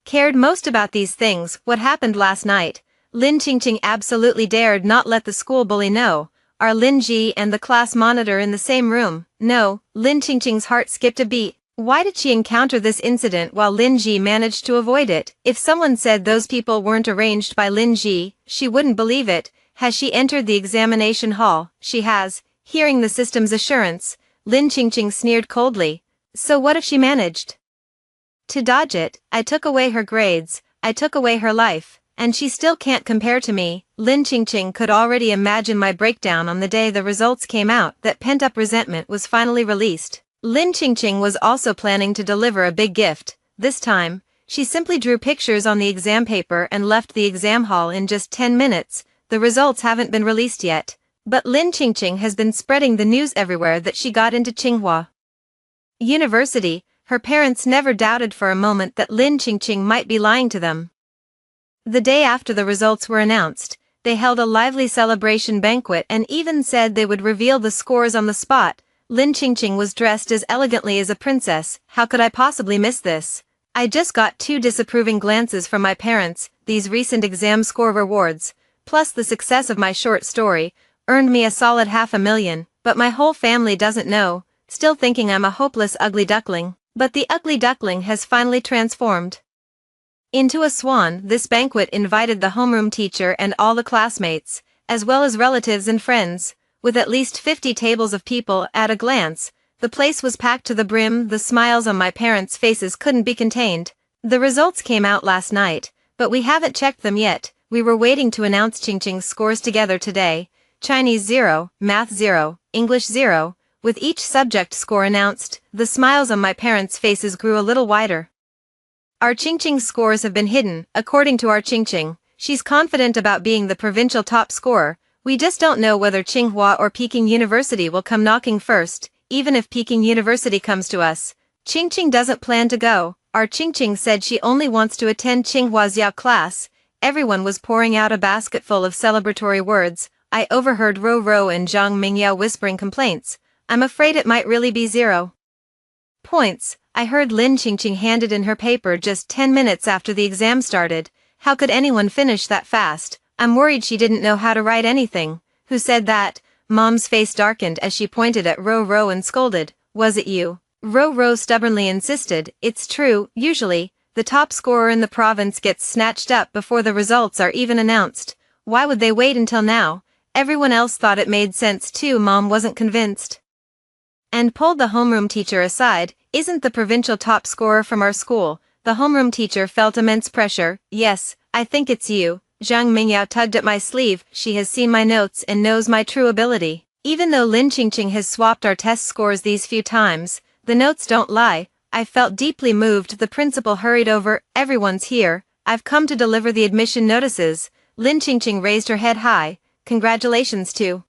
cared most about these things. What happened last night? Lin Qingqing absolutely dared not let the school bully know. Are Lin Ji and the class monitor in the same room? No. Lin Qingqing's heart skipped a beat. Why did she encounter this incident while Lin Ji managed to avoid it? If someone said those people weren't arranged by Lin Ji, she wouldn't believe it. Has she entered the examination hall? She has. Hearing the system's assurance, Lin Qingqing sneered coldly. So what if she managed to dodge it? I took away her grades, I took away her life, and she still can't compare to me. Lin Qingqing could already imagine my breakdown on the day the results came out. That pent-up resentment was finally released. Lin Qingqing was also planning to deliver a big gift. This time, she simply drew pictures on the exam paper and left the exam hall in just 10 minutes. The results haven't been released yet, but Lin Qingqing has been spreading the news everywhere that she got into Tsinghua University. Her parents never doubted for a moment that Lin Qingqing might be lying to them. The day after the results were announced, they held a lively celebration banquet and even said they would reveal the scores on the spot. Lin Qingqing was dressed as elegantly as a princess. How could I possibly miss this? I just got 2 disapproving glances from my parents. These recent exam score rewards, plus the success of my short story, earned me a solid $500,000, but my whole family doesn't know, still thinking I'm a hopeless ugly duckling. But the ugly duckling has finally transformed into a swan. This banquet invited the homeroom teacher and all the classmates, as well as relatives and friends. With at least 50 tables of people at a glance, the place was packed to the brim. The smiles on my parents' faces couldn't be contained. The results came out last night, but we haven't checked them yet. We were waiting to announce Qingqing's scores together today. Chinese 0, Math 0, English 0. With each subject score announced, the smiles on my parents' faces grew a little wider. Our Qingqing's scores have been hidden. According to our Qingqing, she's confident about being the provincial top scorer. We just don't know whether Tsinghua or Peking University will come knocking first. Even if Peking University comes to us, Qingqing doesn't plan to go. Our Qingqing said she only wants to attend Tsinghua's Yao class. Everyone was pouring out a basketful of celebratory words. I overheard Ro Ro and Zhang Mingyao whispering complaints. I'm afraid it might really be 0 points. I heard Lin Qingqing handed in her paper just 10 minutes after the exam started. How could anyone finish that fast? I'm worried she didn't know how to write anything. Who said that? Mom's face darkened as she pointed at Ro Ro and scolded. Was it you? Ro Ro stubbornly insisted. It's true. Usually, the top scorer in the province gets snatched up before the results are even announced. Why would they wait until now? Everyone else thought it made sense too. Mom wasn't convinced and pulled the homeroom teacher aside. Isn't the provincial top scorer from our school? The homeroom teacher felt immense pressure. Yes, I think it's you. Zhang Mingyao tugged at my sleeve. She has seen my notes and knows my true ability. Even though Lin Qingqing has swapped our test scores these few times, the notes don't lie. I felt deeply moved. The principal hurried over. Everyone's here. I've come to deliver the admission notices. Lin Qingqing raised her head high. Congratulations to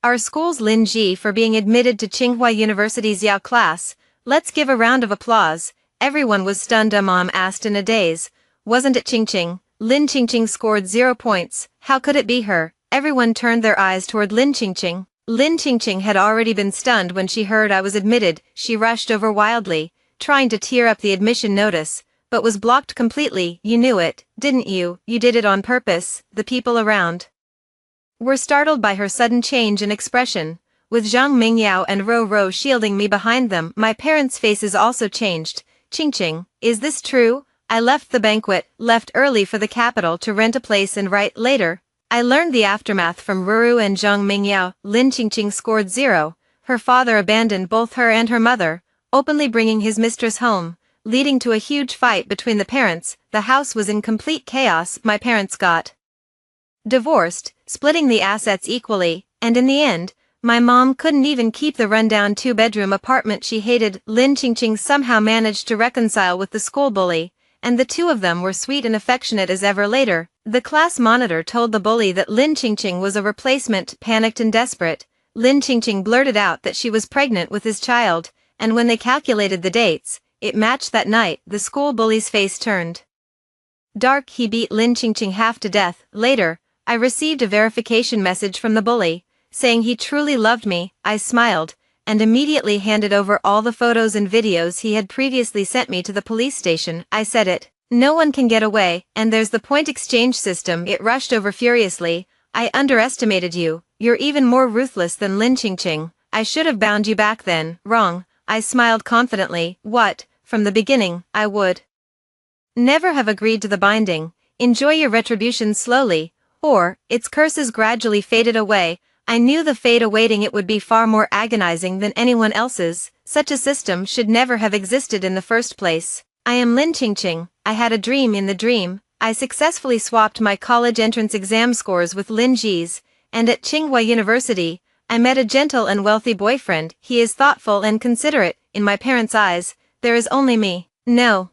our school's Lin Ji for being admitted to Tsinghua University's Yao class. Let's give a round of applause. Everyone was stunned. Mom asked in a daze. Wasn't it Qingqing? Lin Qingqing scored 0 points. How could it be her? Everyone turned their eyes toward Lin Qingqing. Lin Qingqing had already been stunned when she heard I was admitted. She rushed over wildly, trying to tear up the admission notice, but was blocked completely. You knew it, didn't you? You did it on purpose. The people around were startled by her sudden change in expression. With Zhang Mingyao and Ro Ro shielding me behind them, my parents' faces also changed. Qingqing, is this true? I left the banquet, left early for the capital to rent a place and write later. I learned the aftermath from Ruru and Zhang Mingyao. Lin Qingqing scored 0. Her father abandoned both her and her mother, openly bringing his mistress home, leading to a huge fight between the parents. The house was in complete chaos. My parents got divorced, splitting the assets equally, and in the end, my mom couldn't even keep the rundown 2-bedroom apartment she hated. Lin Qingqing somehow managed to reconcile with the school bully, and the two of them were sweet and affectionate as ever. Later, the class monitor told the bully that Lin Qingqing was a replacement. Panicked and desperate, Lin Qingqing blurted out that she was pregnant with his child, and when they calculated the dates, it matched that night. The school bully's face turned dark. He beat Lin Qingqing half to death. Later, I received a verification message from the bully, saying he truly loved me. I smiled, and immediately handed over all the photos and videos he had previously sent me to the police station. I said it. No one can get away, and there's the point exchange system. It rushed over furiously. I underestimated you. You're even more ruthless than Lin Qingqing. I should have bound you back then. Wrong. I smiled confidently. What? From the beginning, I would never have agreed to the binding. Enjoy your retribution slowly, or its curses gradually faded away. I knew the fate awaiting it would be far more agonizing than anyone else's. Such a system should never have existed in the first place. I am Lin Qingqing. I had a dream. In the dream, I successfully swapped my college entrance exam scores with Lin Ji's, and at Tsinghua University, I met a gentle and wealthy boyfriend. He is thoughtful and considerate. In my parents' eyes, there is only me. No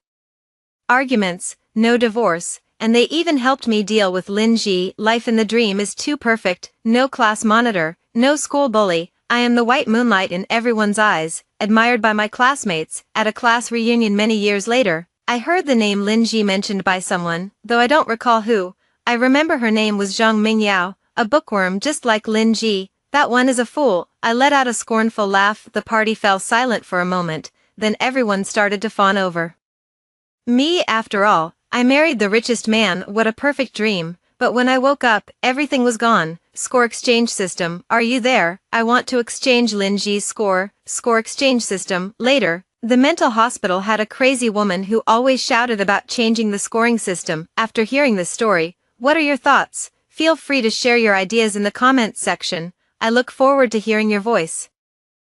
arguments, no divorce, and they even helped me deal with Lin Ji. Life in the dream is too perfect. No class monitor, no school bully. I am the white moonlight in everyone's eyes, admired by my classmates. At a class reunion many years later, I heard the name Lin Ji mentioned by someone, though I don't recall who. I remember her name was Zhang Mingyao, a bookworm just like Lin Ji. That one is a fool. I let out a scornful laugh. The party fell silent for a moment, then everyone started to fawn over me. After all, I married the richest man. What a perfect dream. But when I woke up, everything was gone. Score exchange system. Are you there? I want to exchange Lin Ji's score. Score exchange system. Later, the mental hospital had a crazy woman who always shouted about changing the scoring system. After hearing this story, what are your thoughts? Feel free to share your ideas in the comments section. I look forward to hearing your voice.